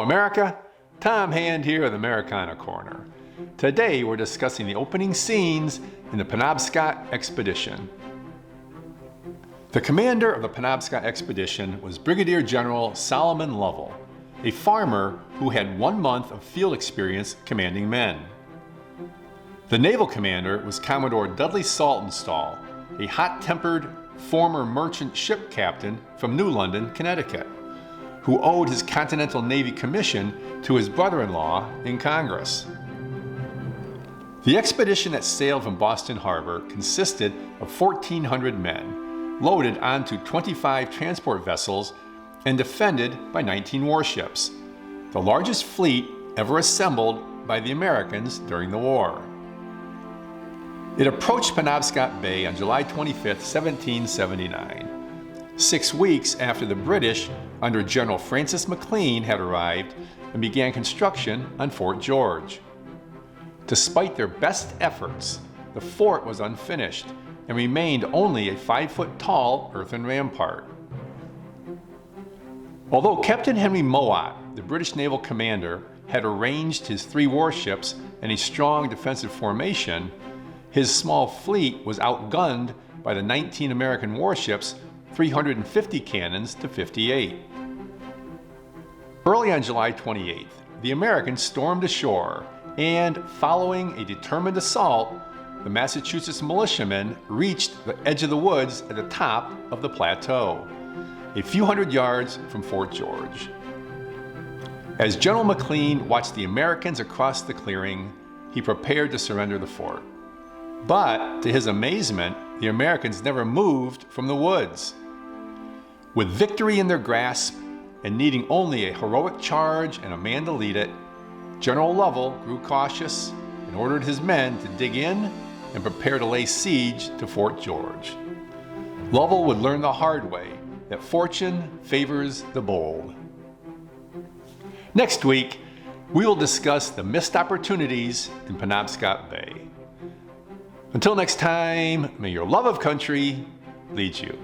America, Tom Hand here with Americana Corner. Today we're discussing the opening scenes in the Penobscot Expedition. The commander of the Penobscot Expedition was Brigadier General Solomon Lovell, a farmer who had 1 month of field experience commanding men. The naval commander was Commodore Dudley Saltonstall, a hot-tempered former merchant ship captain from New London, Connecticut, who owed his Continental Navy commission to his brother-in-law in Congress. The expedition that sailed from Boston Harbor consisted of 1,400 men, loaded onto 25 transport vessels and defended by 19 warships, the largest fleet ever assembled by the Americans during the war. It approached Penobscot Bay on July 25, 1779, 6 weeks after the British, under General Francis McLean, had arrived and began construction on Fort George. Despite their best efforts, the fort was unfinished and remained only a 5-foot-tall earthen rampart. Although Captain Henry Mowat, the British naval commander, had arranged his 3 warships in a strong defensive formation, his small fleet was outgunned by the 19 American warships, 350 cannons to 58. Early on July 28th, the Americans stormed ashore, and following a determined assault, the Massachusetts militiamen reached the edge of the woods at the top of the plateau, a few hundred yards from Fort George. As General McLean watched the Americans across the clearing, he prepared to surrender the fort. But to his amazement, the Americans never moved from the woods. With victory in their grasp and needing only a heroic charge and a man to lead it, General Lovell grew cautious and ordered his men to dig in and prepare to lay siege to Fort George. Lovell would learn the hard way that fortune favors the bold. Next week, we will discuss the missed opportunities in Penobscot Bay. Until next time, may your love of country lead you.